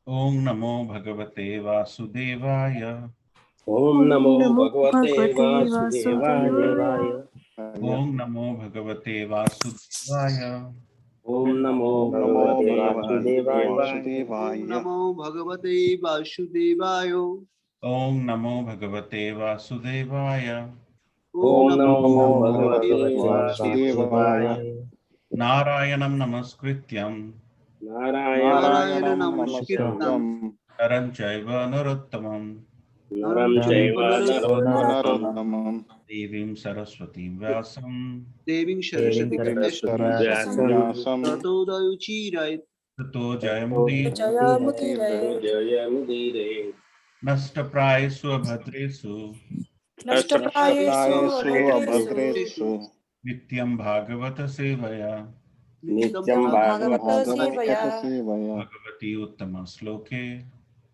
ओम नमो भगवते वासुदेवाय। ओम नमो भगवते वासुदेवाय। ओम नमो भगवते वासुदेवाय। ओम नमो भगवते वासुदेवाय। नमो भगवते वासुदेवाय। ओम नमो भगवते वासुदेवाय। ओम नमो भगवते वासुदेवाय। नारायणं नमस्कृत्यं नारायणं नमस्कृतं नरं चैव नरोत्तमं नरं चैव नरोत्तमं देवीं सरस्वतीं व्यासं देवीं सरस्वती व्यासं ततो दयुचीरयत् ततो जयमुदीरये। जयमुदीरये। नष्टप्रायेषु अभद्रेषु नष्टप्रायेषु नित्यं भागवत सेवया नित्यं भागवत सेवया भगवती उत्तम श्लोके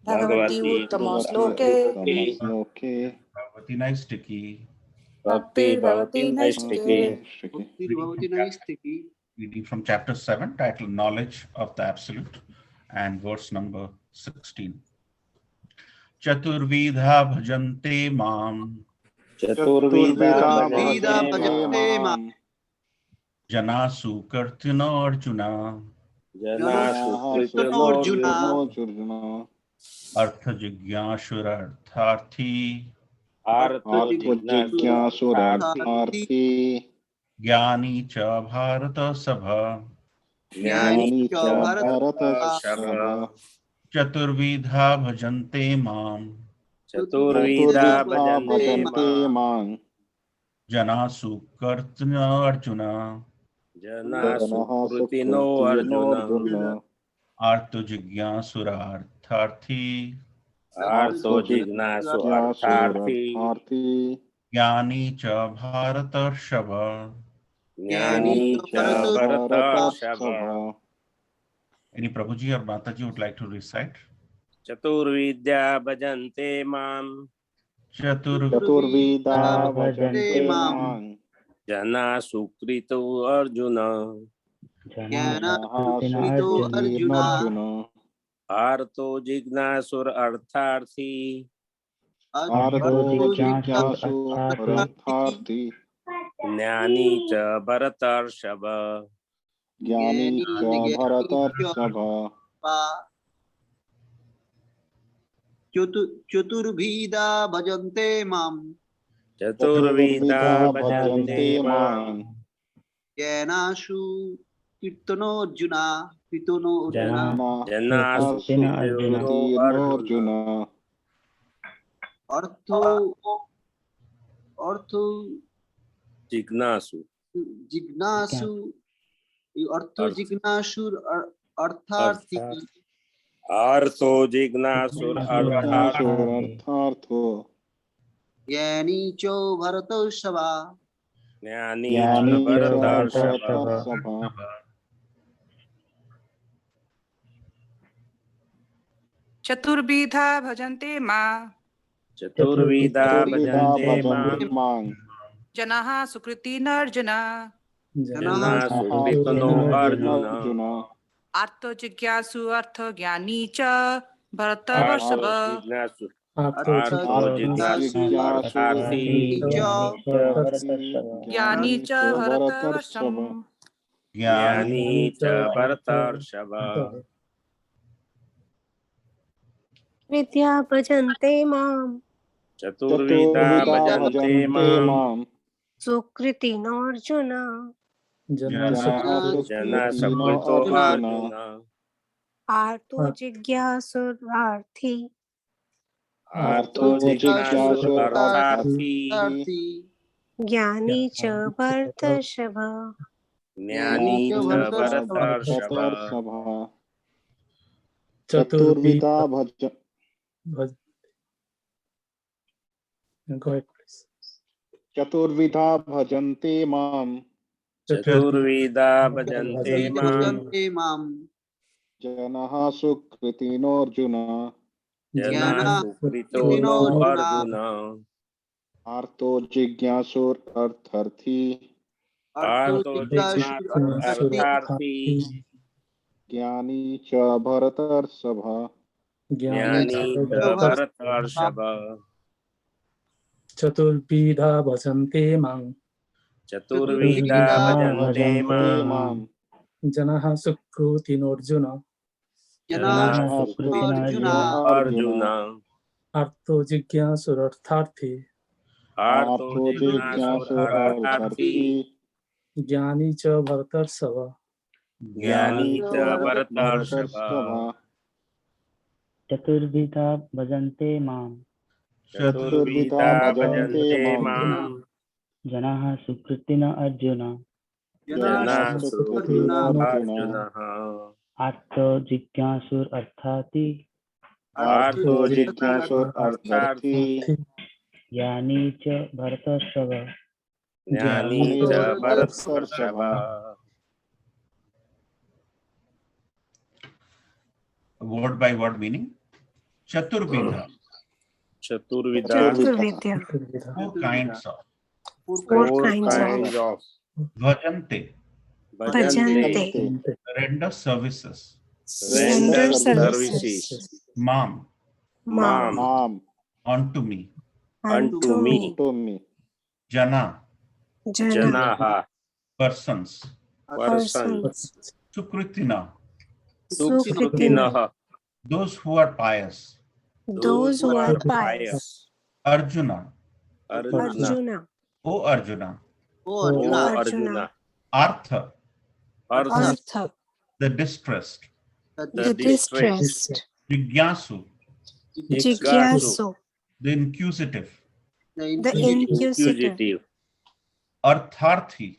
Bhagwati उत्तमश्लोके Bhagwati नैष्टिकी. भक्तिर्भवति नैष्ठिके। भक्तिर्भवति नैष्ठिकी. Reading from chapter 7 titled Knowledge of the Absolute and verse number 16. Chaturvidha bhajante mam चतुर्विधा भजते मां janasu kartino arjuna जनासु Arjun artha jigyashurartharthi जिज्ञासुरार्थी ज्ञानी च भारत सभा ज्ञानी च भरत सभा। चतुर्विधा भजन्ते माम चतुर्विधा भजन्ते मां जनासु कर्तनो अर्जुन जनासु कृतिनो अर्जुन आर्तो जिज्ञासुरार्थार्थी आर्तो जिज्ञासु अर्थार्थी ज्ञानी च भारतर्षभ. ज्ञानी च भरतर्षभ। Any Prabhuji or Mataji would like to recite? चतुर्विद्या भजन्ते मां चतुर्विधा भजते मां जनासु कृतो अर्जुन ज्ञानाकृतो अर्जुन आर्तो जिज्ञासुर अर्थार्थी जिज्ञासुरर्थार्थी ज्ञानी च भरतर्षभ। चतुर्विधा भजन्ते मां चतुर्विधा भजन्ते मां ज्ञानासु कीर्तनो अर्जुन जनासु कृतो अर्जुन अर्थो जिज्ञासु जिज्ञासुर अर्थार्थी आर्तो जिज्ञासुर अर्थार्थो ज्ञानी च भरतर्षभ ज्ञानी च भरतर्षभ। चतुर्विधा भजन्ते मां चतुर्विधा भजन्ते मां जनाः सुकृतिनर्जुन जनासु कृतो अर्जुन आर्तो जिज्ञासु अर्थ ज्ञानी च भरतर्षभ आर्तो जिज्ञासु अर्थार्थी ज्ञानी च भरतर्षभ ज्ञानी च भरतर्षभ। विद्या भजन्ते मां चतुर्विधा भजन्ते मां सुकृतिनोऽर्जुन जनासु कृतो अर्जुन आर्तो जिज्ञासुरार्थी आर्तो जिज्ञासु अर्थार्थी ज्ञानी च भरतर्षभ। ज्ञानी च भरतर्षभ। चतुर्विधा चतुर्विधा भजन्ते मां चतुर्विधा भजन्ते मां जनाः सुकृतिनोऽर्जुन जनासु कृतो अर्जुन आर्तो जिज्ञासुरर्थार्थी आर्तो जिज्ञासुरर्थार्थी ज्ञानी च भरतर्षभ ज्ञानी च भरतर्षभ चतुर्विधा भजन्ते मां चतुर्विधा भजन्ते माम् जनाः सुकृतिनोऽर्जुन जनाः अर्जुन अर्जुन आर्तो जिज्ञासुरर्थार्थी आर्तो जिज्ञासुरर्थार्थी ज्ञानी च भरतर्षभ ज्ञानी च भरतर्षभ चतुर्विधा भजन्ते मां चतुर्विधा भजन्ते माम् जनाः सुकृतिनो अर्जुन जनाः सुकृतिनोऽर्जुनः आर्तो जिज्ञासुरर्थार्थी आर्तो जिज्ञासुरर्थार्थी ज्ञानी च भरतर्षभ ज्ञानी च भरतर्षभ Word by word meaning. Chaturbidha, चतुर्विधा Chaturvidya. four kinds of. Four kinds of. Bhajante, Bhajante. render services. render services. services Mam, Mam. माम unto me. Unto me. to me Jana, Jana. Janaha persons. persons Sukritina, Sukritinaha those who are pious. Those who are pious. Arjuna, Arjuna Arjuna. O Arjuna. O O Arjuna. Arjuna Artha, Artha Artha. the distressed. The distressed. Jigyasu, Jigyasu. the inquisitive. The inquisitive. inquisitive Artharthi,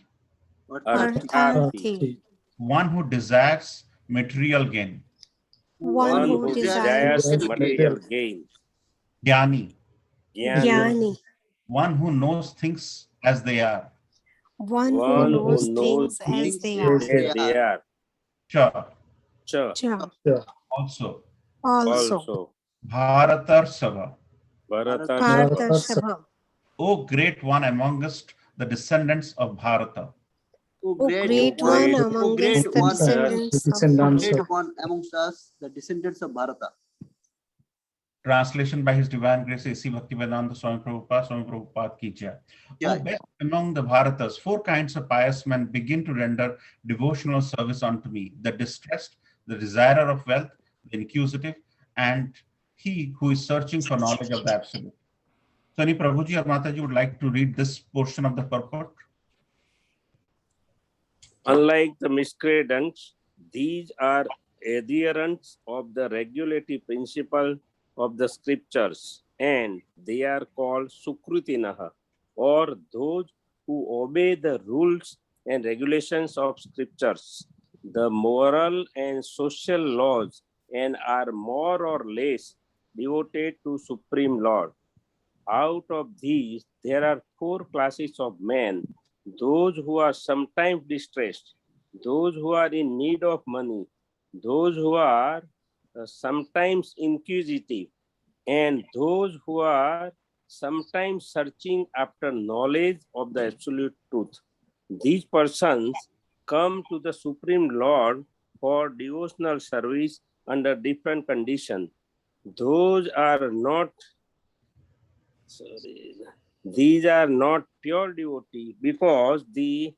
Artharthi one who desires material gain. One who desires material gain Jnani, Jnani Jnani. one who knows things as they are. One who one knows who knows things as they things are. as they are Cha, Cha Cha. also. Also. Bharatarsava, Bharata Parthashabha. O great one amongst the descendants of Bharata. O O great one among us, the descendants of great one amongst us, the descendants of Bharata. Translation by His Divine Grace A.C. Bhaktivedanta Swami Prabhupada ki jai. O best among the Bharatas, four kinds of pious men begin to render devotional service unto me: the distressed, the desirer of wealth, the inquisitive, and he who is searching for knowledge of the Absolute. So, any Prabhuji or Mataji would like to read this portion of the purport? Unlike the miscreants, these are adherents of the regulative principle of the scriptures, and they are called Sukritinaha, or those who obey the rules and regulations of scriptures, the moral and social laws, and are more or less devoted to Supreme Lord. Out of these, there are four classes of men: those who are sometimes distressed, those who are in need of money, those who are sometimes inquisitive, and those who are sometimes searching after knowledge of the absolute truth. These persons come to the Supreme Lord for devotional service under different conditions. These are not pure devotee because they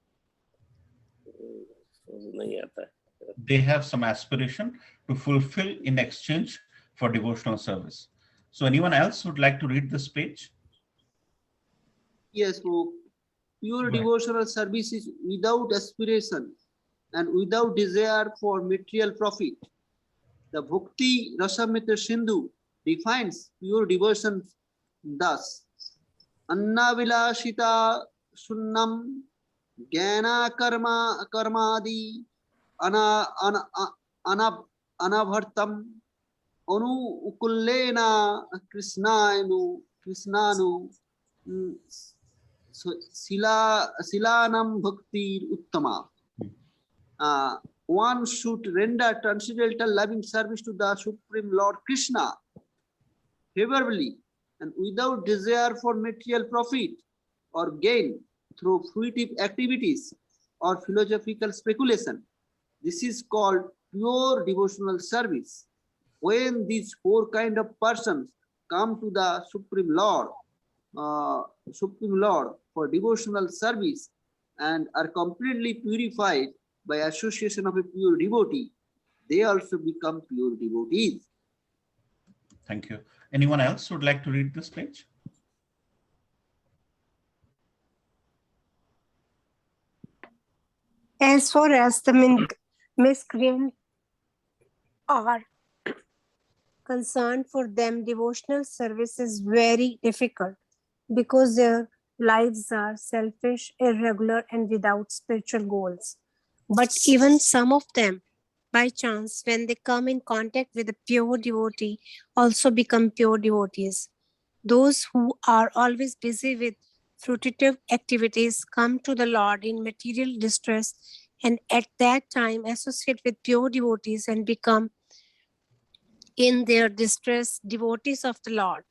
have some aspiration to fulfill in exchange for devotional service. So anyone else would like to read this page? Yes, so pure Right. devotional service is without aspiration and without desire for material profit. The Bhakti Rasamrita Sindhu defines pure devotion thus: Anna Vilashita Sunnam Jnana Karmadi Anabhartam Anu Ukullena Krishnanu Silanam Bhakti Uttama. One should render transcendental loving service to the Supreme Lord Krishna favorably and without desire for material profit or gain through fruitive activities. or philosophical speculation. This is called pure devotional service. When these four kind of persons come to the Supreme Lord for devotional service and are completely purified by association of a pure devotee, they also become pure devotees. Thank you. Anyone else would like to read this page? As far as the miscreant are concerned, for them devotional service is very difficult because their lives are selfish, irregular, and without spiritual goals. But even some of them, by chance, when they come in contact with a pure devotee, also become pure devotees. Those who are always busy with fruitive activities come to the Lord in material distress, and at that time associate with pure devotees and become in their distress devotees of the Lord.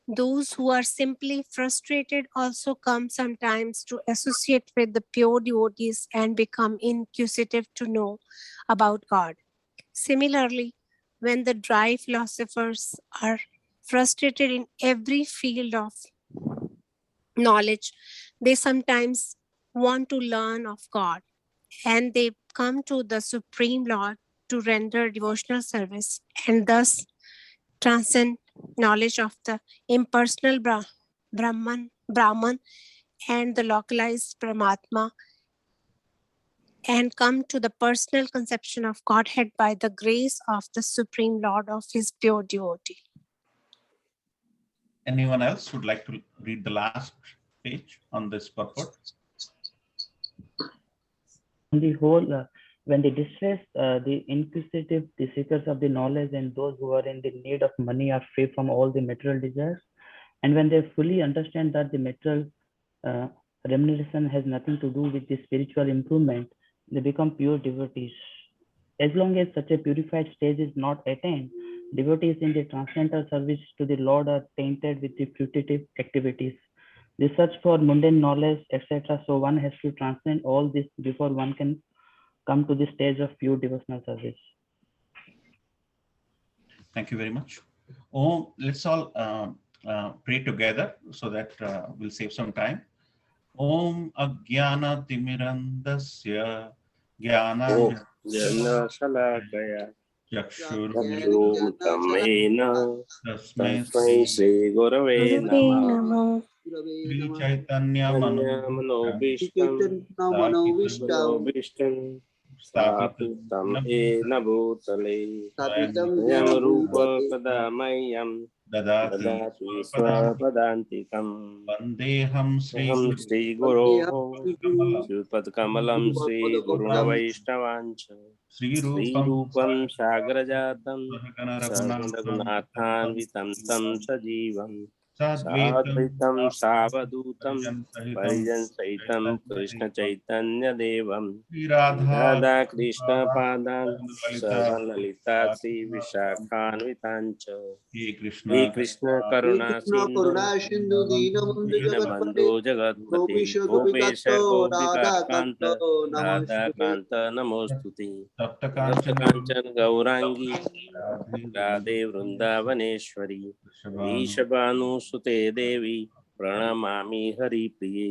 Those who are simply frustrated also come sometimes to associate with the pure devotees and become inquisitive to know about God. Similarly, when the dry philosophers are frustrated in every field of knowledge, they sometimes want to learn of God, and they come to the Supreme Lord to render devotional service and thus transcend knowledge of the impersonal Brahman and the localized Paramatma, and come to the personal conception of Godhead by the grace of the Supreme Lord of his pure devotee. Anyone else would like to read the last page on this purport? On the whole, when the distressed, the inquisitive, the seekers of the knowledge, and those who are in the need of money are free from all the material desires, and when they fully understand that the material remuneration has nothing to do with the spiritual improvement, they become pure devotees. As long as such a purified stage is not attained, devotees in the transcendental service to the Lord are tainted with the fruitive activities, the search for mundane knowledge, etc. So one has to transcend all this before one can come to the stage of pure devotional service. Thank you very much. Oh, let's all pray together so that we'll save some time. Om Ajnana Timirandasya Jnana Jana Shalakaya Chakshur Tamena Tasmai Tasmai Sri Gurave Namah Namo. Sri Chaitanya Manobishtam Manobishtam Stapitam Ena Bhutale Yam Rupa Kadamayam Dadati Dadati Swapadantikam Vandeham Aham Sri Guroho Kamalam Sripad Kamalam Sri Guruna Vaishnavancha Sri Sri Rupam Rupam Sagrajatam Sahagana Raghunathan Sagunathan Vitam Tam Sajivam Sadvaitam Sadvitam Savadutam Parijan Sahitam Parijan Saitam Krishna Chaitanya Devam Sri Radha Radha Krishna Padan Lalita Savan Lalita Sri Vishakhan Vitancha He He Krishna Krishna Hare Karuna Krishna Sindhu Karuna Sindhu Dinabandhu Dinabandhu Jagatpate Jagatpati Gopesha Gopesha Gopikato Radha Gopika Kanta Kanto Radha Namaste. Kanta Namostuti Sapta Sapta Kanchana Kanchan Gaurangi Radhe Radhe Vrindavaneshwari Vrishabhanu Vrishabhanu Devi Pranamami Hari Priye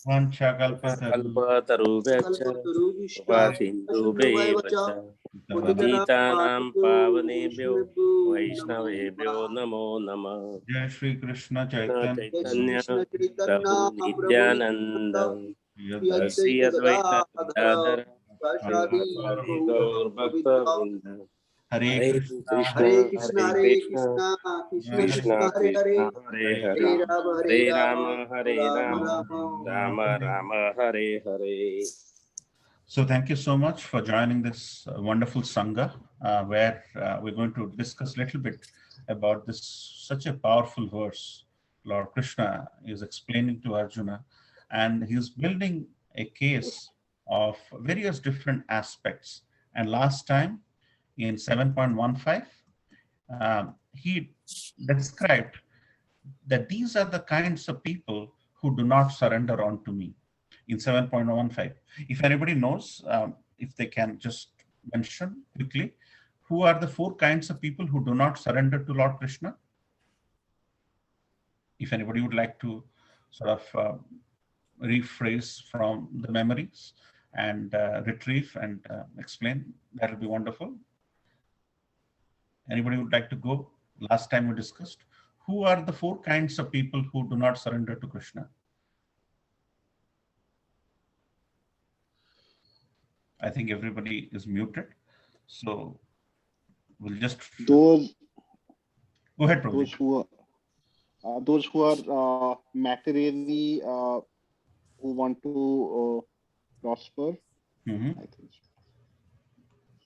Vanchakalpataru Kalpatarubhyacha Kalpatarushya Upasindubheva cha Patitanam Pavanebhyo Vaishnavebhyo Namo Namah Jai Shri Krishna Krishna Chaitanya Jai Shri Chaitanya Krishna Chaitanya Prabhu Prabhu Nityananda Shri Sri Advaita Advaita Gadadhara Gadadhara Vaishnadi Sri Gaur Gaur Bhakta Govinda. Vrinda Hare Hare Krishna Hare Krishna Krishna Hare Hare Krishna Krishna Krishna Hare Krishna Krishna Hare Hare Krishna Hare Hare Hare Hare Hare Rama Rama Hare Rama Rama Rama. Rama Rama Hare Hare. So thank you so much for joining this wonderful Sangha, where we're going to discuss a little bit about this such a powerful verse. Lord Krishna is explaining to Arjuna, and he's building a case of various different aspects. And last time in 7.15, he described that these are the kinds of people who do not surrender unto me. in 7.15. If anybody knows, if they can just mention quickly, who are the 4 kinds of people who do not surrender to Lord Krishna? If anybody would like to sort of rephrase from the memories and retrieve and explain, that will be wonderful. Anybody would like to go? Last time we discussed, who are the 4 kinds of people who do not surrender to Krishna? I think everybody is muted. So we'll just Those go ahead, Prabhu. Those who are materially who want to prosper. Mm-hmm. I think so.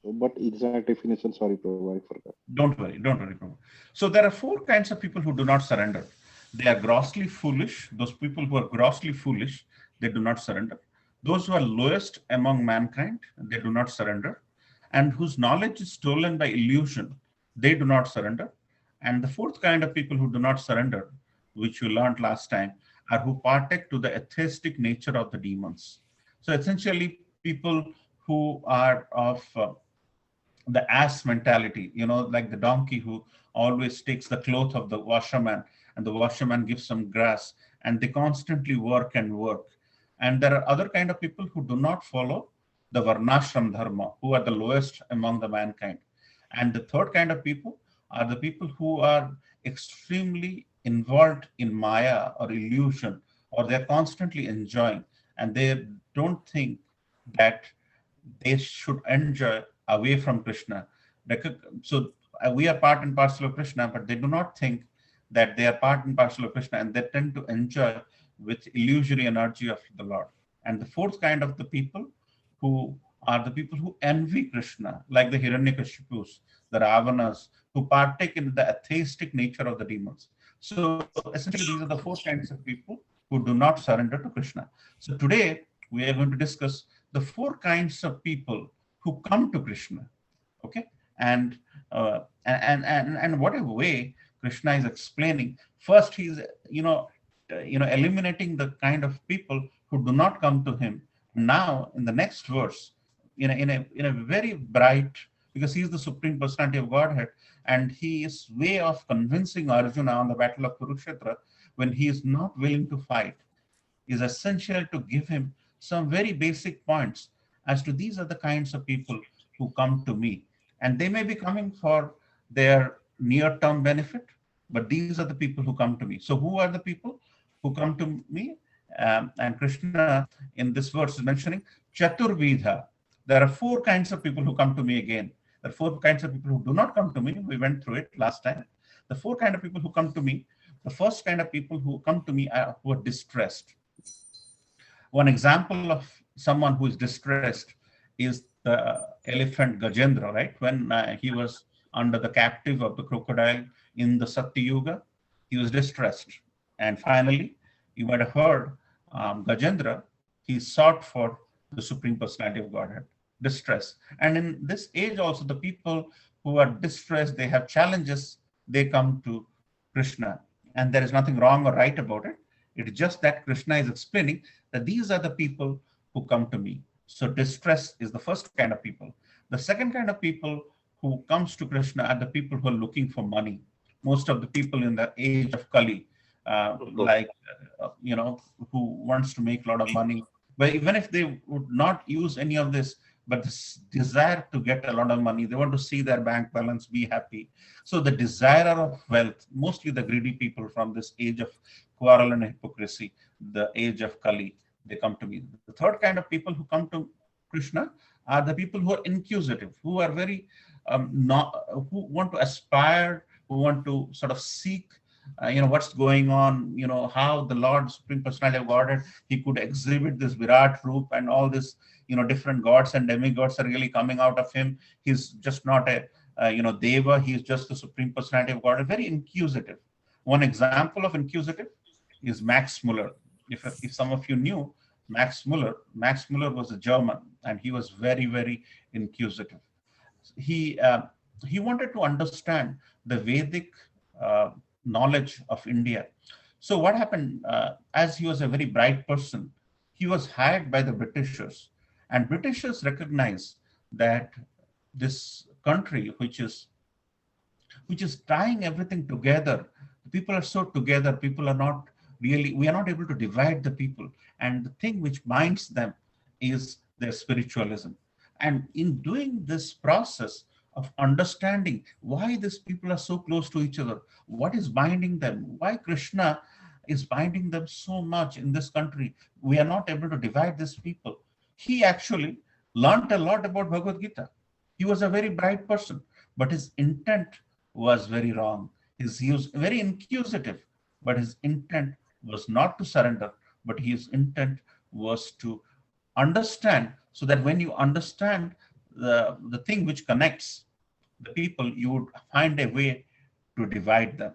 So, but exact definition, sorry, Prabhu, I forgot. Don't worry, Prabhu. So there are 4 kinds of people who do not surrender. They are grossly foolish. Those people who are grossly foolish, they do not surrender. Those who are lowest among mankind, they do not surrender. And whose knowledge is stolen by illusion, they do not surrender. And the 4th kind of people who do not surrender, which we learned last time, are who partake to the atheistic nature of the demons. So essentially, people who are of the ass mentality, like the donkey who always takes the cloth of the washerman, and the washerman gives some grass, and they constantly work and work. And there are other kind of people who do not follow the varnashram dharma, who are the lowest among the mankind. And the 3rd kind of people are the people who are extremely involved in maya or illusion, or they're constantly enjoying, and they don't think that they should enjoy away from Krishna. So we are part and parcel of Krishna, but they do not think that they are part and parcel of Krishna, and they tend to enjoy with illusory energy of the Lord. And the 4th kind of the people who are the people who envy Krishna, like the Hiranyakashipus, the Ravanas, who partake in the atheistic nature of the demons. So essentially, these are the 4 kinds of people who do not surrender to Krishna. So today, we are going to discuss the 4 kinds of people who come to Krishna. Okay, and what a way Krishna is explaining. First, he's eliminating the kind of people who do not come to him. Now, in the next verse, in a very bright, because he is the Supreme Personality of Godhead, and his way of convincing Arjuna on the battle of Kurukshetra, when he is not willing to fight, is essential to give him some very basic points as to these are the kinds of people who come to me. And they may be coming for their near-term benefit, but these are the people who come to me. So who are the people who come to me? And Krishna in this verse is mentioning Chaturvidha. There are 4 kinds of people who come to me again. There are 4 kinds of people who do not come to me. We went through it last time. The 4 kind of people who come to me. The first kind of people who come to me are who are distressed. One example of someone who is distressed is the elephant Gajendra, right? When he was under the captive of the crocodile in the Satya Yuga, he was distressed. And finally, you might have heard Gajendra, he sought for the Supreme Personality of Godhead, distress. And in this age also, the people who are distressed, they have challenges, they come to Krishna. And there is nothing wrong or right about it. It is just that Krishna is explaining that these are the people who come to me. So distress is the first kind of people. The second kind of people who comes to Krishna are the people who are looking for money. Most of the people in the age of Kali, who wants to make a lot of money. But even if they would not use any of this, but this desire to get a lot of money, they want to see their bank balance, be happy. So the desire of wealth, mostly the greedy people from this age of quarrel and hypocrisy, the age of Kali, they come to me. The third kind of people who come to Krishna are the people who are inquisitive, who are very who want to aspire, who want to sort of seek what's going on, how the Lord Supreme Personality of Godhead, he could exhibit this Virat Roop and all this, different gods and demigods are really coming out of him. He's just not a, Deva, he's just the Supreme Personality of Godhead, very inquisitive. One example of inquisitive is Max Muller. If some of you knew Max Muller was a German and he was very, very inquisitive. He wanted to understand the Vedic knowledge of India. So what happened, as he was a very bright person, he was hired by the Britishers, and Britishers recognized that this country, which is tying everything together. People are so together. People are not really, we are not able to divide the people. And the thing which binds them is their spiritualism. And in doing this process of understanding why these people are so close to each other, what is binding them, why Krishna is binding them so much in this country, we are not able to divide these people. He actually learned a lot about Bhagavad Gita. He was a very bright person, but his intent was very wrong. He was very inquisitive, but his intent was not to surrender, but his intent was to understand, so that when you understand the thing which connects the people, you would find a way to divide them.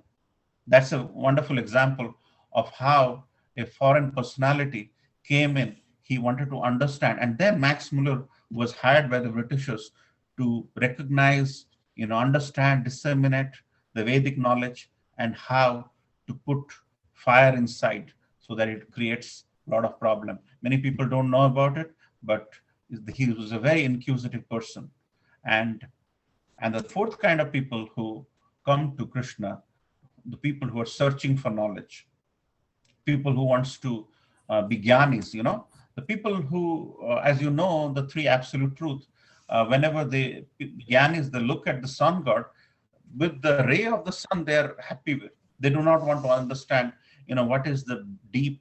That's a wonderful example of how a foreign personality came in. He wanted to understand, and then Max Muller was hired by the Britishers to recognize, understand, disseminate the Vedic knowledge and how to put fire inside so that it creates a lot of problem. Many people don't know about it, but he was a very inquisitive person. And the fourth kind of people who come to Krishna, the people who are searching for knowledge, people who wants to be gyanis, the people who, as you know, the three absolute truth, whenever the gyanis, they look at the sun god, with the ray of the sun, they are happy with. They do not want to understand, what is the deep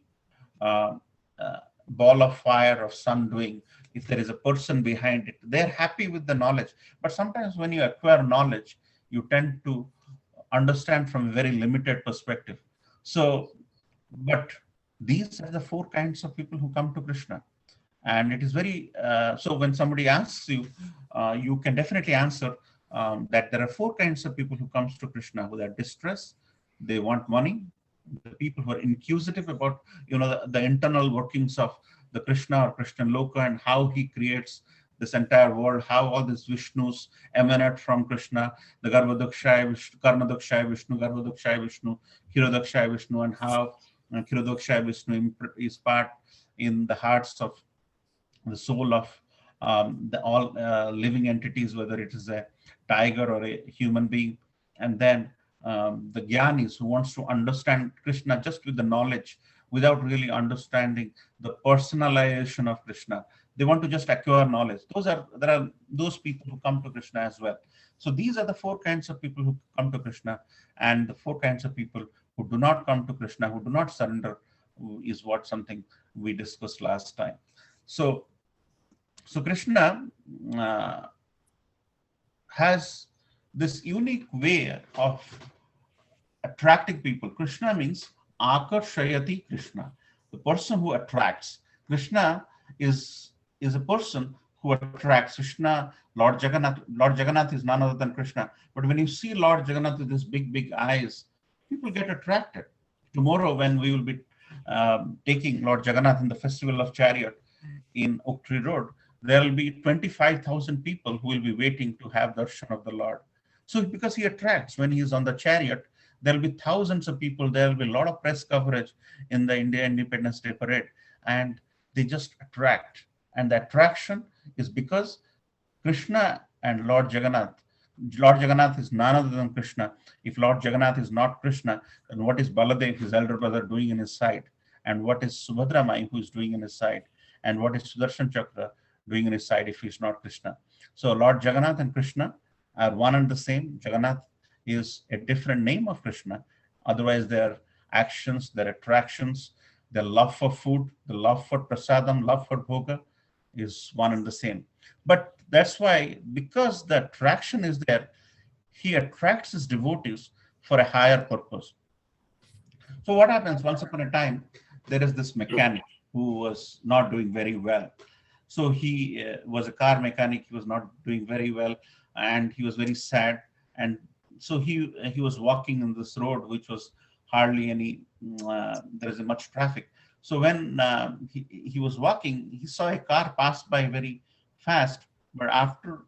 ball of fire of sun doing, if there is a person behind it. They're happy with the knowledge. But sometimes when you acquire knowledge, you tend to understand from a very limited perspective. So, but these are the four kinds of people who come to Krishna. And it is very, so when somebody asks you, you can definitely answer that there are four kinds of people who comes to Krishna: who are distressed, they want money, the people who are inquisitive about, the internal workings of the Krishna or Krishna Loka and how he creates this entire world, how all these Vishnus emanate from Krishna, the Garbhodakshaya Vishnu, Karnadakshaya Vishnu, Garbhodakshaya Vishnu, Hirodakshaya Vishnu, and how Hirodakshaya Vishnu is part in the hearts of the soul of all living entities, whether it is a tiger or a human being. And then the Gyanis, who wants to understand Krishna just with the knowledge, without really understanding the personalization of Krishna. They want to just acquire knowledge. There are those people who come to Krishna as well. So these are the four kinds of people who come to Krishna, and the four kinds of people who do not come to Krishna, who do not surrender, is something we discussed last time. So Krishna has this unique way of attracting people. Krishna means Akarshayati Krishna, the person who attracts. Krishna is a person who attracts. Krishna, Lord Jagannath is none other than Krishna. But when you see Lord Jagannath with his big eyes, people get attracted. Tomorrow, when we will be taking Lord Jagannath in the festival of chariot in Oak Tree Road, there will be 25,000 people who will be waiting to have darshan of the Lord. So because he attracts, when he is on the chariot, there will be thousands of people. There will be a lot of press coverage in the India Independence Day parade, and they just attract. And the attraction is because Krishna and Lord Jagannath is none other than Krishna. If Lord Jagannath is not Krishna, then what is Baladev, his elder brother, doing in his side? And what is Subhadra Mai, who is doing in his side? And what is Sudarshan Chakra doing in his side if he's not Krishna? So Lord Jagannath and Krishna are one and the same. Jagannath is a different name of Krishna. Otherwise, their actions, their attractions, their love for food, the love for prasadam, love for bhoga is one and the same. But that's why, because the attraction is there, he attracts his devotees for a higher purpose. So what happens? Once upon a time, there is this mechanic who was not doing very well. So he was a car mechanic. He was not doing very well, and he was very sad. And so he was walking in this road, which was hardly any, there isn't much traffic. So when he was walking, he saw a car pass by very fast, but after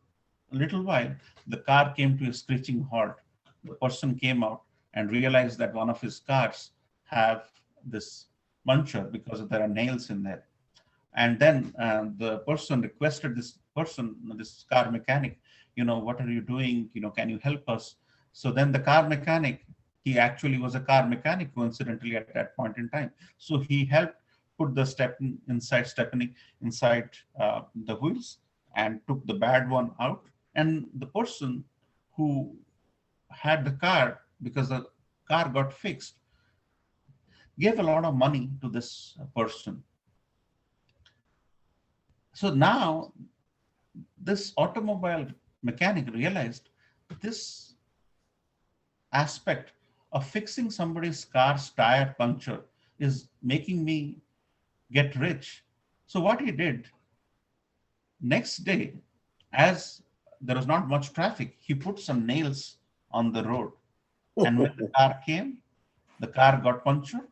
a little while, the car came to a screeching halt. The person came out and realized that one of his cars have this puncture because there are nails in there. And then the person requested this car mechanic, what are you doing? Can you help us? So then the car mechanic, he actually was a car mechanic coincidentally at that point in time. So he helped put the stepney inside the wheels and took the bad one out. And the person who had the car, because the car got fixed, gave a lot of money to this person. So now this automobile mechanic realized this aspect of fixing somebody's car's tire puncture is making me get rich. So what he did, next day, as there was not much traffic, he put some nails on the road. And when the car came, the car got punctured,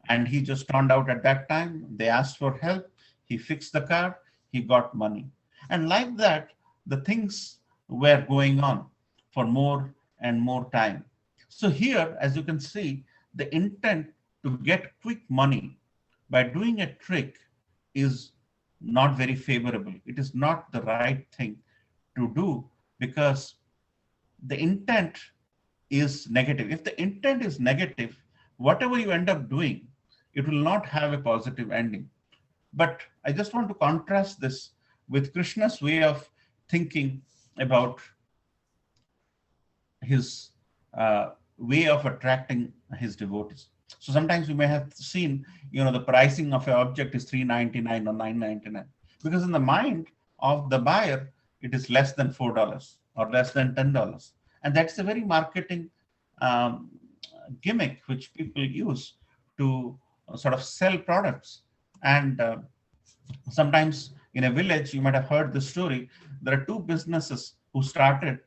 and he just turned out at that time. They asked for help. He fixed the car. He got money. And like that, the things were going on for more and more time. So here, as you can see, the intent to get quick money by doing a trick is not very favorable. It is not the right thing to do, because the intent is negative. If the intent is negative, whatever you end up doing, it will not have a positive ending. But I just want to contrast this with Krishna's way of thinking about his way of attracting his devotees. So sometimes you may have seen, the pricing of an object is $3.99 or $9.99, because in the mind of the buyer, it is less than $4 or less than $10. And that's a very marketing gimmick which people use to sort of sell products. And sometimes in a village, you might have heard the story. There are two businesses who started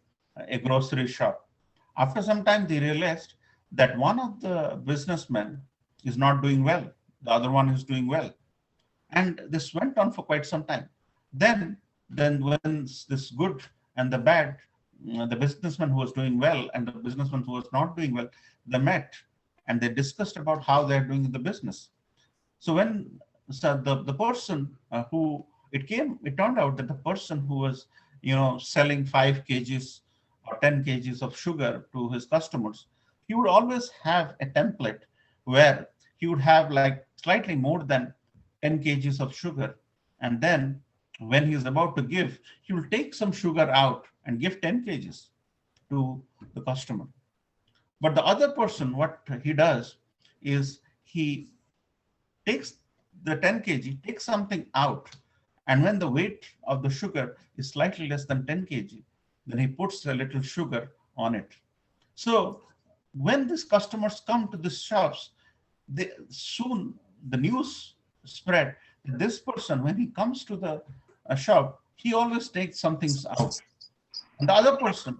a grocery shop. After some time, they realized that one of the businessmen is not doing well. The other one is doing well. And this went on for quite some time. Then when this good and the bad, the businessman who was doing well and the businessman who was not doing well, they met and they discussed about how they're doing in the business. So when the person it turned out that the person who was, selling 5 kgs or 10 kgs of sugar to his customers, he would always have a template where he would have like slightly more than 10 kgs of sugar. And then when he's about to give, he will take some sugar out and give 10 kgs to the customer. But the other person, what he does is he takes the 10 kg, takes something out. And when the weight of the sugar is slightly less than 10 kg, then he puts a little sugar on it. So when these customers come to these shops, soon the news spread that this person, when he comes to the shop, he always takes some things out. And the other person,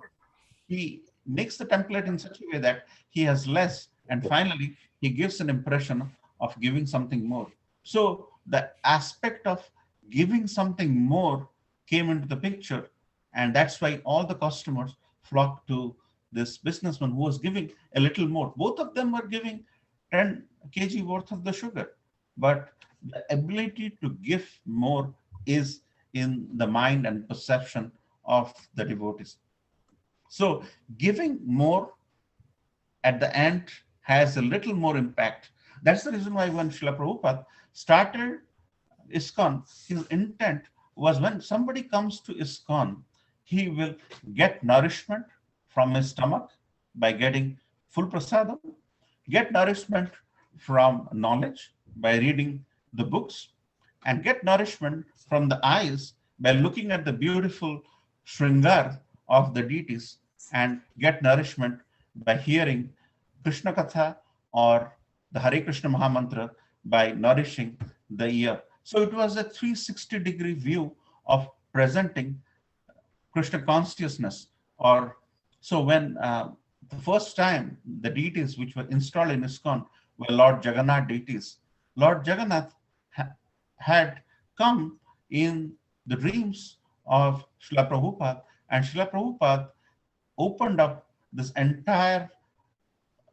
he makes the template in such a way that he has less, and finally he gives an impression of giving something more. So the aspect of giving something more came into the picture, and that's why all the customers flocked to this businessman who was giving a little more. Both of them were giving 10 kg worth of the sugar, but the ability to give more is in the mind and perception of the devotees. So giving more at the end has a little more impact. That's the reason why when Srila Prabhupada started ISKCON, his intent was when somebody comes to ISKCON, he will get nourishment from his stomach by getting full prasadam, get nourishment from knowledge by reading the books, and get nourishment from the eyes by looking at the beautiful shringar of the deities, and get nourishment by hearing Krishna Katha or the Hare Krishna Mahamantra by nourishing the ear. So it was a 360-degree view of presenting Krishna consciousness. Or so when the first time the deities which were installed in ISKCON were Lord Jagannath deities, Lord Jagannath had come in the dreams of Srila Prabhupada, and Srila Prabhupada opened up this entire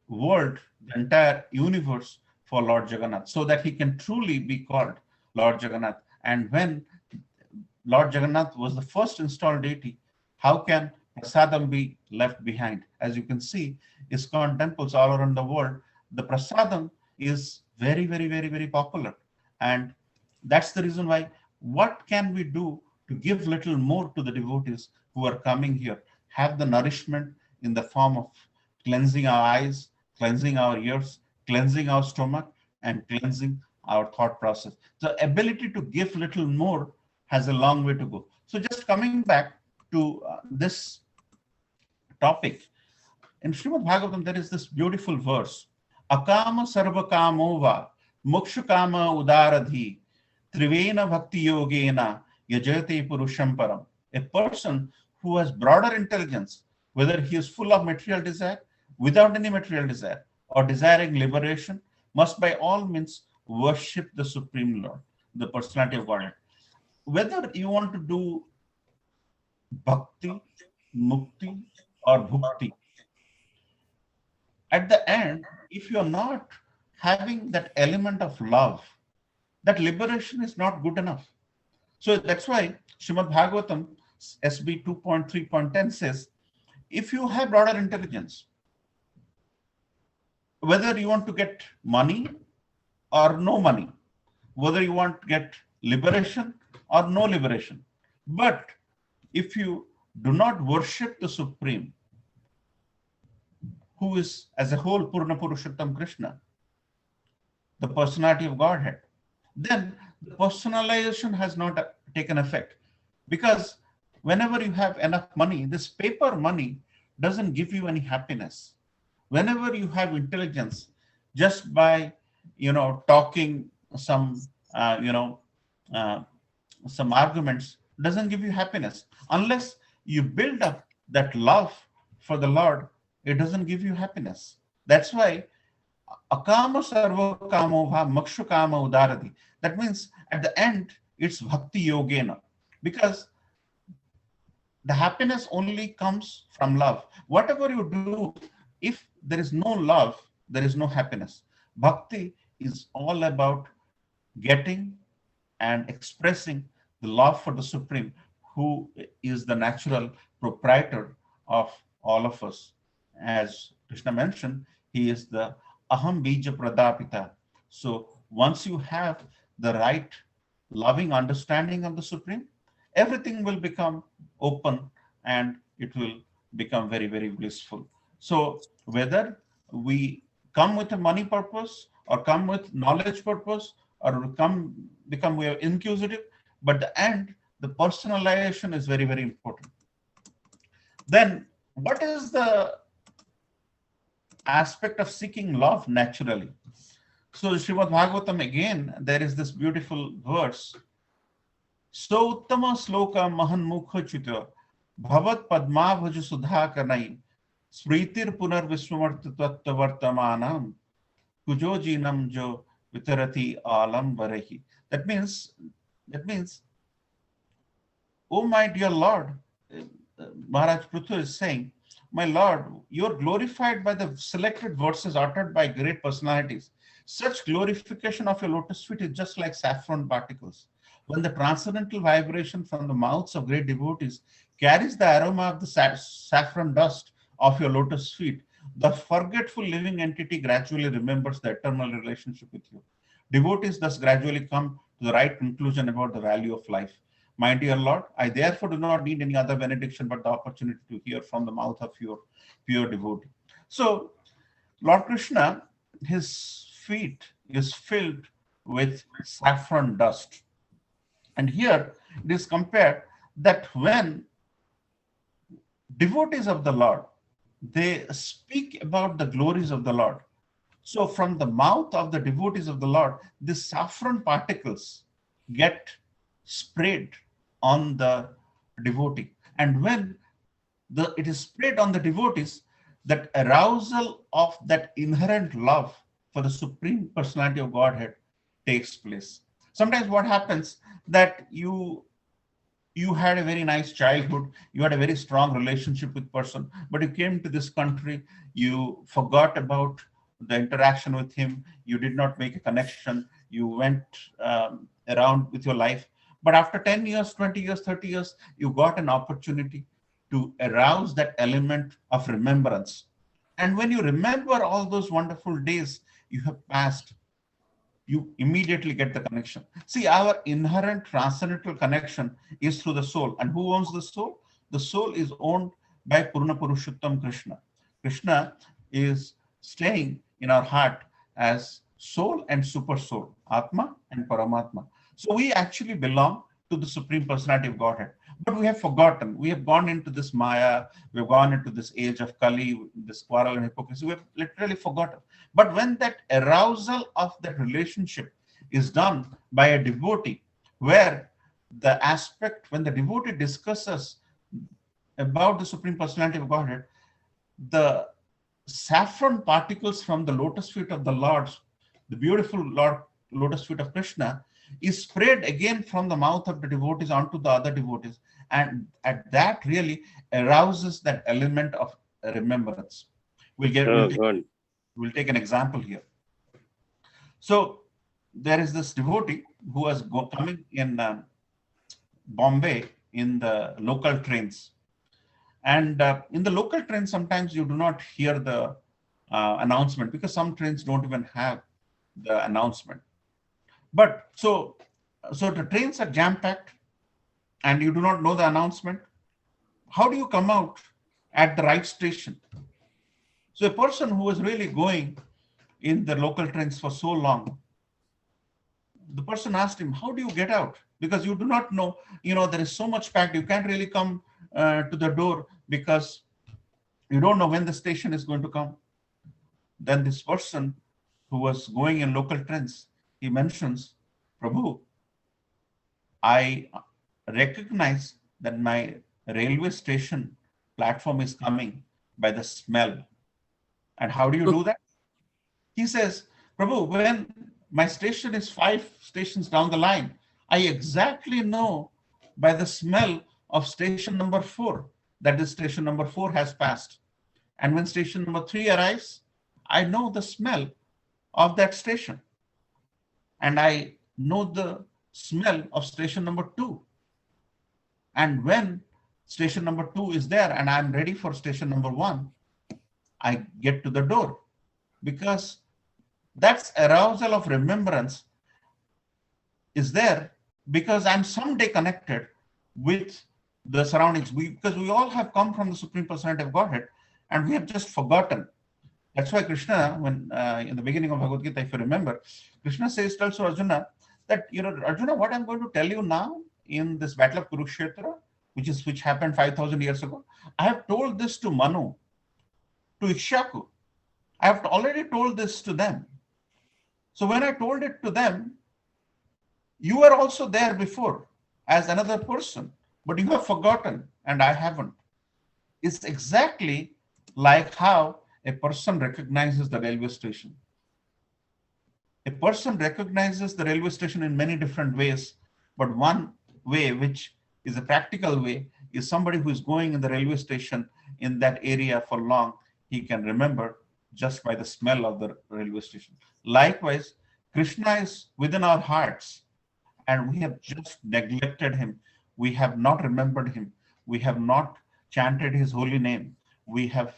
world, the entire universe for Lord Jagannath, so that he can truly be called Lord Jagannath. And when Lord Jagannath was the first installed deity, how can prasadam be left behind? As you can see, ISKCON temples all around the world, the prasadam is very, very, very, very popular. And that's the reason why, what can we do to give little more to the devotees who are coming here? Have the nourishment in the form of cleansing our eyes, cleansing our ears, cleansing our stomach, and cleansing our thought process. The ability to give little more has a long way to go. So just coming back to this topic, in Srimad Bhagavatam, there is this beautiful verse, Akama sarva kamova mokshakama udaradhi trivena bhakti yogena yajate purusham param. A person who has broader intelligence, whether he is full of material desire, without any material desire, or desiring liberation, must by all means worship the Supreme Lord, the personality of Godhead. Whether you want to do bhakti, mukti, or bhukti, at the end, if you're not having that element of love, that liberation is not good enough. So that's why Srimad Bhagavatam SB 2.3.10 says, if you have broader intelligence, whether you want to get money or no money, whether you want to get liberation or no liberation, but if you do not worship the Supreme, who is as a whole Purna Purushottam Krishna, the personality of Godhead, then the personalization has not taken effect. Because whenever you have enough money, this paper money doesn't give you any happiness. Whenever you have intelligence, just by talking some some arguments, doesn't give you happiness. Unless you build up that love for the Lord, it doesn't give you happiness. That's why akama sarva kamova makshu kama udarati. That means at the end, it's bhakti yogena, because the happiness only comes from love. Whatever you do, if there is no love, there is no happiness. Bhakti is all about getting and expressing the love for the Supreme, who is the natural proprietor of all of us. As Krishna mentioned, he is the Aham Bija Pradapita. So once you have the right loving understanding of the Supreme, everything will become open and it will become very, very blissful. So whether we come with a money purpose or come with knowledge purpose or become we are inquisitive, but the end, the personalization is very, very important. Then what is the aspect of seeking love naturally? So Srimad Bhagavatam, again, there is this beautiful verse. So uttama sloka mahan mukha chita bhavat padma bhaju sudha kanai smritir punar viswamarta tattva vartamanam kujo jinam jo vitarati alam varehi. That means, oh my dear Lord, Maharaj Prithu is saying, my Lord, you're glorified by the selected verses uttered by great personalities. Such glorification of your lotus feet is just like saffron particles. When the transcendental vibration from the mouths of great devotees carries the aroma of the saffron dust of your lotus feet, the forgetful living entity gradually remembers the eternal relationship with you. Devotees thus gradually come to the right conclusion about the value of life. My dear Lord, I therefore do not need any other benediction but the opportunity to hear from the mouth of your pure devotee. So Lord Krishna, his feet is filled with saffron dust. And here it is compared that when devotees of the Lord, they speak about the glories of the Lord. So from the mouth of the devotees of the Lord, these saffron particles get sprayed on the devotee. And when it is sprayed on the devotees, that arousal of that inherent love for the Supreme Personality of Godhead takes place. Sometimes what happens that you had a very nice childhood, you had a very strong relationship with person, but you came to this country, you forgot about the interaction with him, you did not make a connection, you went around with your life, But after 10 years, 20 years, 30 years, you got an opportunity to arouse that element of remembrance. And when you remember all those wonderful days you have passed, you immediately get the connection. See, our inherent transcendental connection is through the soul. And who owns the soul? The soul is owned by Purna Purushottam Krishna. Krishna is staying in our heart as soul and super soul, Atma and Paramatma. So we actually belong to the Supreme Personality of Godhead. But we have forgotten. We have gone into this Maya. We've gone into this age of Kali, this quarrel and hypocrisy. We have literally forgotten. But when that arousal of that relationship is done by a devotee, where the aspect, when the devotee discusses about the Supreme Personality of Godhead, the saffron particles from the lotus feet of the Lord, the beautiful lotus feet of Krishna, is sprayed again from the mouth of the devotees onto the other devotees. And that really arouses that element of remembrance. We'll take an example here. So there is this devotee who was coming in Bombay in the local trains. And in the local trains, sometimes you do not hear the announcement because some trains don't even have the announcement. But so the trains are jam-packed and you do not know the announcement. How do you come out at the right station? So a person who was really going in the local trains for so long, the person asked him, how do you get out? Because you do not know, there is so much packed, you can't really come to the door because you don't know when the station is going to come. Then this person who was going in local trains, he mentions, Prabhu, I recognize that my railway station platform is coming by the smell. And how do you do that? He says, Prabhu, when my station is 5 stations down the line, I exactly know by the smell of station number 4 that this station number 4 has passed. And when station number 3 arrives, I know the smell of that station. And I know the smell of station number 2. And when station number 2 is there and I'm ready for station number 1, I get to the door, because that's arousal of remembrance is there because I'm someday connected with the surroundings. Because we all have come from the Supreme Personality of Godhead and we have just forgotten. That's why Krishna, when in the beginning of Bhagavad Gita, if you remember, Krishna tells to Arjuna that, Arjuna, what I'm going to tell you now in this battle of Kurukshetra, which happened 5,000 years ago, I have told this to Manu, to Ikshaku. I have already told this to them. So when I told it to them, you were also there before as another person, but you have forgotten and I haven't. It's exactly like how a person recognizes the railway station. A person recognizes the railway station in many different ways, but one way, which is a practical way, is somebody who is going in the railway station in that area for long, he can remember just by the smell of the railway station. Likewise, Krishna is within our hearts and we have just neglected him. We have not remembered him. We have not chanted his holy name. We have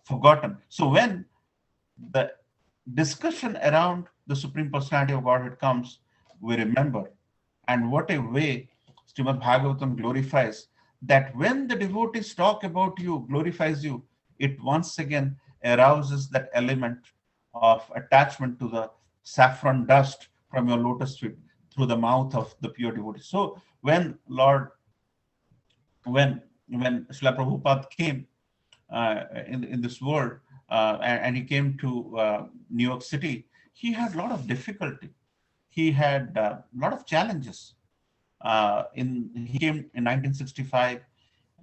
forgotten. So when the discussion around the Supreme Personality of Godhead comes, we remember. And what a way Srimad Bhagavatam glorifies that when the devotees talk about you, glorifies you, it once again arouses that element of attachment to the saffron dust from your lotus feet through the mouth of the pure devotee. So when Srila Prabhupada came in this world and he came to New York City, he had a lot of difficulty. He had a lot of challenges. He came in 1965.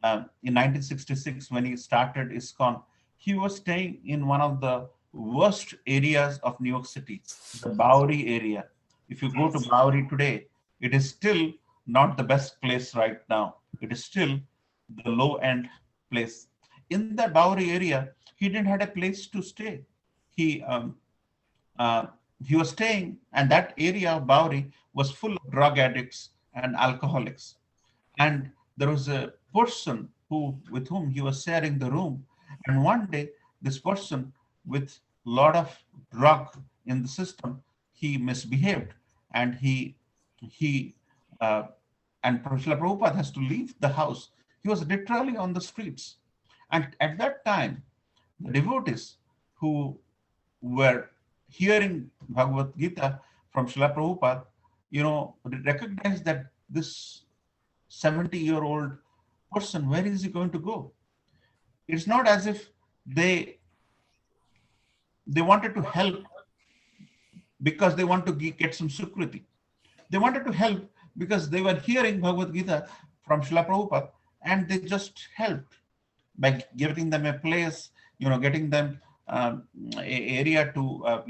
In 1966, when he started ISKCON, he was staying in one of the worst areas of New York City, the Bowery area. If you go to Bowery today, it is still not the best place right now. It is still the low-end place. In that Bowery area, he didn't have a place to stay. He was staying, and that area of Bowery was full of drug addicts and alcoholics. And there was a person with whom he was sharing the room. And one day, this person with a lot of drug in the system, he misbehaved, and he uh, and Srila Prabhupada has to leave the house. He was literally on the streets. And at that time, the devotees who were hearing Bhagavad Gita from Srila Prabhupada, recognized that this 70-year-old person, where is he going to go? It's not as if they wanted to help because they want to get some sukriti. They wanted to help because they were hearing Bhagavad Gita from Srila Prabhupada, and they just helped by giving them a place, getting them an area to,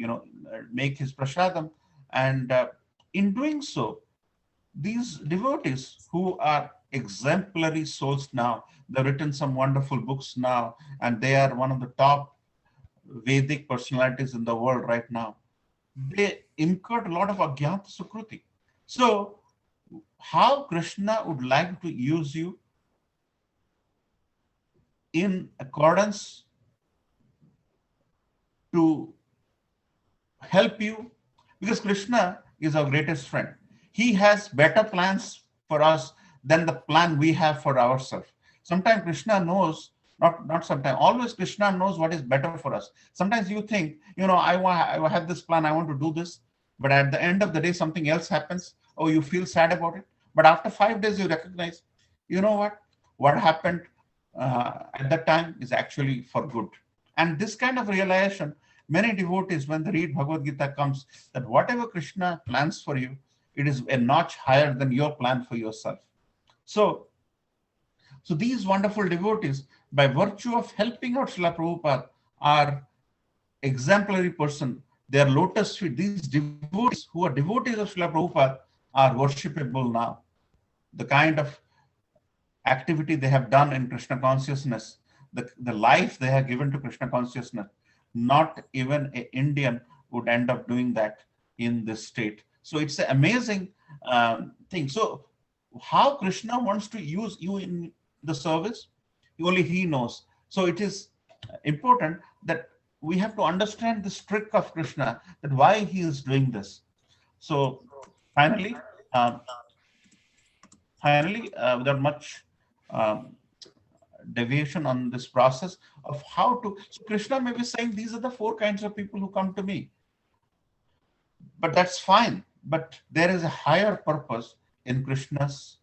make his prasadam. And in doing so, these devotees who are exemplary souls now, they've written some wonderful books now, and they are one of the top Vedic personalities in the world right now. They incurred a lot of agyata sukruti. So how Krishna would like to use you in accordance to help you, because Krishna is our greatest friend. He has better plans for us than the plan we have for ourselves. Sometimes Krishna knows, not sometimes, always Krishna knows what is better for us. Sometimes you think, I have this plan, I want to do this, but at the end of the day, something else happens. Oh, you feel sad about it. But after 5 days, you recognize, what happened at that time is actually for good. And this kind of realization, many devotees, when they read Bhagavad Gita, comes that whatever Krishna plans for you, it is a notch higher than your plan for yourself. So these wonderful devotees, by virtue of helping out Srila Prabhupada, are exemplary person. They are lotus feet. These devotees who are devotees of Srila Prabhupada are worshipable now. The kind of activity they have done in Krishna consciousness, the life they have given to Krishna consciousness, not even an Indian would end up doing that in this state. So it's an amazing thing. So how Krishna wants to use you in the service, only he knows. So it is important that we have to understand this trick of Krishna, that why he is doing this. So finally, without much deviation on this process of how to, so Krishna may be saying these are the 4 kinds of people who come to me, but that's fine. But there is a higher purpose in Krishna's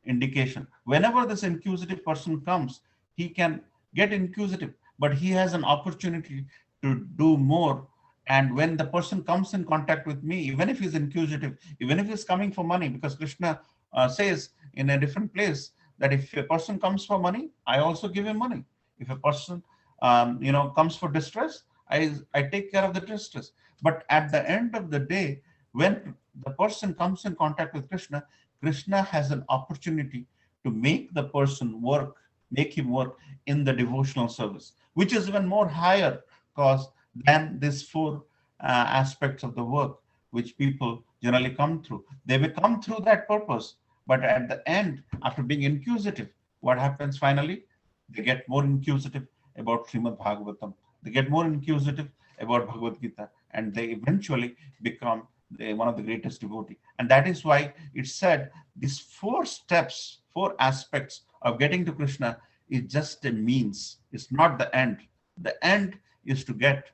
indication. Whenever this inquisitive person comes, he can get inquisitive, but he has an opportunity to do more. And when the person comes in contact with me, even if he's inquisitive, even if he's coming for money, because Krishna says in a different place that if a person comes for money, I also give him money. If a person comes for distress, I take care of the distress. But at the end of the day, when the person comes in contact with Krishna, Krishna has an opportunity to make the person work, make him work in the devotional service, which is even more higher cause than these 4 aspects of the work which people generally come through. They may come through that purpose, but at the end, after being inquisitive, what happens finally? They get more inquisitive about Srimad Bhagavatam. They get more inquisitive about Bhagavad Gita, and they eventually become one of the greatest devotees. And that is why it's said these 4 steps, 4 aspects of getting to Krishna is just a means. It's not the end. The end is to get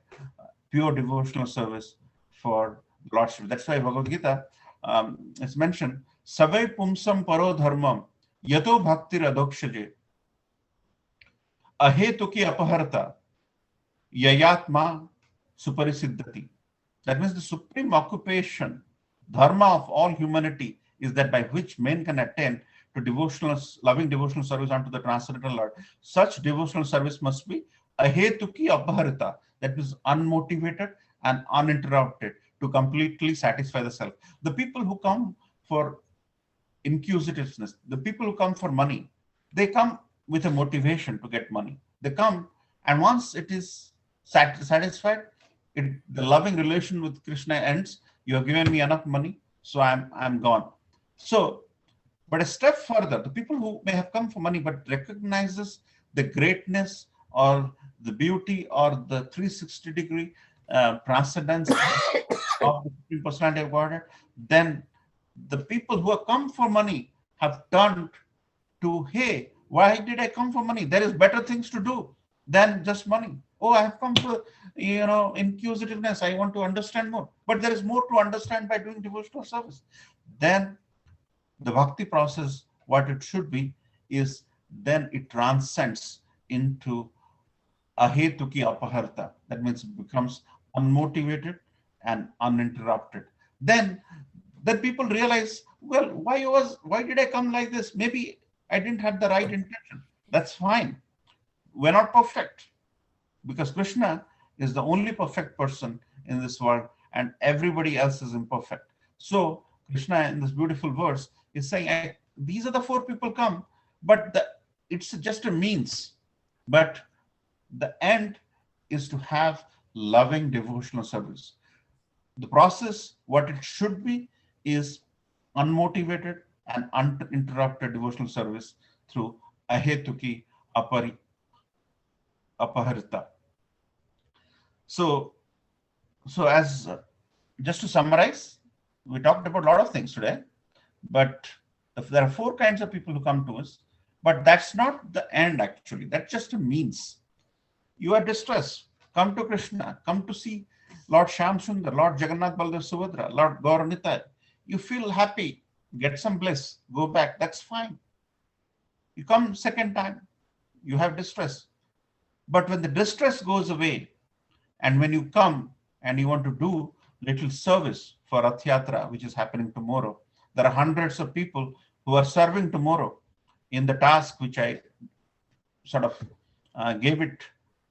pure devotional service for the Lordship. That's why Bhagavad Gita is mentioned, Savai pumsam paro dharmam yato bhaktir adokshaje ahetuki apaharta yayatma suparisiddhati. That means the supreme occupation, dharma of all humanity, is that by which men can attain to loving devotional service unto the transcendental Lord. Such devotional service must be ahetuki apaharita, that is unmotivated and uninterrupted, to completely satisfy the self. The people who come for inquisitiveness, the people who come for money, they come with a motivation to get money. They come, and once it is satisfied, the loving relation with Krishna ends. You have given me enough money, so I'm gone. So, but a step further, the people who may have come for money but recognizes the greatness or the beauty or the 360-degree transcendence of the Supreme Personality of Godhead, then the people who have come for money have turned to, hey, why did I come for money? There is better things to do than just money. Oh, I have come for, inquisitiveness. I want to understand more. But there is more to understand by doing devotional service. Then the bhakti process, what it should be, is then it transcends into ahetuki apaharta. That means it becomes unmotivated and uninterrupted. Then people realize, well, why did I come like this? Maybe I didn't have the right intention. That's fine. We're not perfect, because Krishna is the only perfect person in this world and everybody else is imperfect. So Krishna in this beautiful verse is saying, these are the four people come, but it's just a means. But the end is to have loving devotional service. The process, what it should be, is unmotivated and uninterrupted devotional service through ahetuki apaharita. So as just to summarize, we talked about a lot of things today, but there are four kinds of people who come to us, but that's not the end actually. That's just a means. You are distressed, come to Krishna, come to see Lord Shyam Sundar, Lord Jagannath Baldev Subhadra, Lord Gaur. You feel happy, get some bliss, go back, that's fine. You come second time, you have distress. But when the distress goes away, and when you come and you want to do little service for Rath Yatra, which is happening tomorrow, there are hundreds of people who are serving tomorrow in the task which I sort of gave it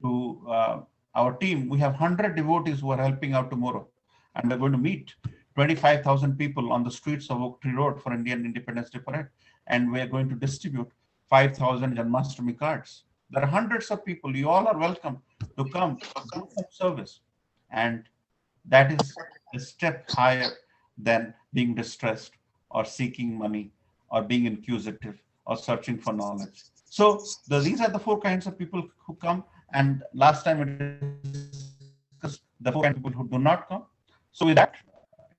to our team. We have 100 devotees who are helping out tomorrow, and we're going to meet 25,000 people on the streets of Oak Tree Road for Indian Independence Day Parade, and we're going to distribute 5,000 Janmashtami cards. There are hundreds of people. You all are welcome to come do some service, and that is a step higher than being distressed or seeking money or being inquisitive or searching for knowledge. So these are the four kinds of people who come. And last time we discussed the four kinds of people who do not come. So with that,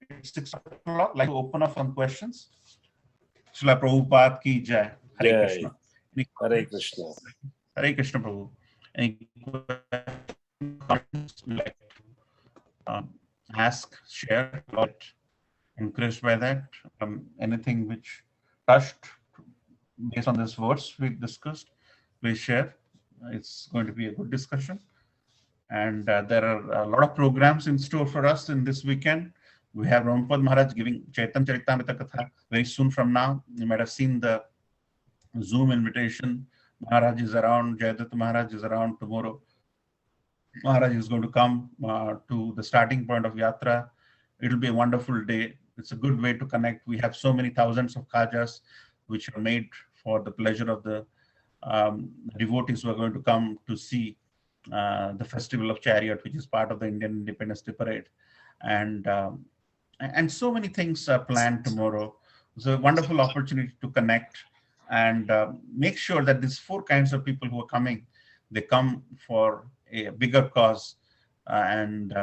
it's 6 o'clock. I'd like to open up some questions. Srila Prabhupada ki jai. Hare Krishna. Hare Krishna. Hare Krishna, Prabhu. Any questions you'd like to ask, share, or encouraged by that? Anything which touched based on this verse we discussed, please share. It's going to be a good discussion. And there are a lot of programs in store for us in this weekend. We have Rampad Maharaj giving Chaitanya Charitamrita Katha very soon from now. You might have seen the Zoom invitation. Maharaj is around, Jayadatta Maharaj is around tomorrow. Maharaj is going to come to the starting point of Yatra. It'll be a wonderful day. It's a good way to connect. We have so many thousands of kajas which are made for the pleasure of the devotees who are going to come to see the Festival of Chariot, which is part of the Indian Independence Day Parade. And so many things are planned tomorrow. It's a wonderful opportunity to connect and make sure that these four kinds of people who are coming, they come for a bigger cause and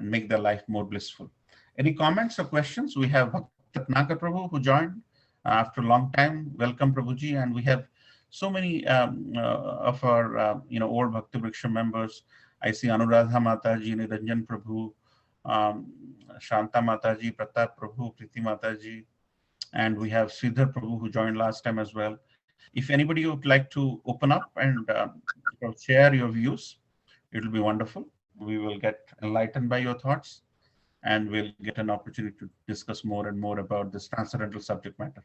make their life more blissful. Any comments or questions? We have Bhakti Prabhu who joined after a long time. Welcome, Prabhuji. And we have so many of our old Bhakti Vriksha members. I see Anuradha Mataji, Niranjan Prabhu, Shanta Mataji, Pratap Prabhu, Priti Mataji, and we have Sridhar Prabhu who joined last time as well. If anybody would like to open up and share your views, it will be wonderful. We will get enlightened by your thoughts, and we'll get an opportunity to discuss more and more about this transcendental subject matter.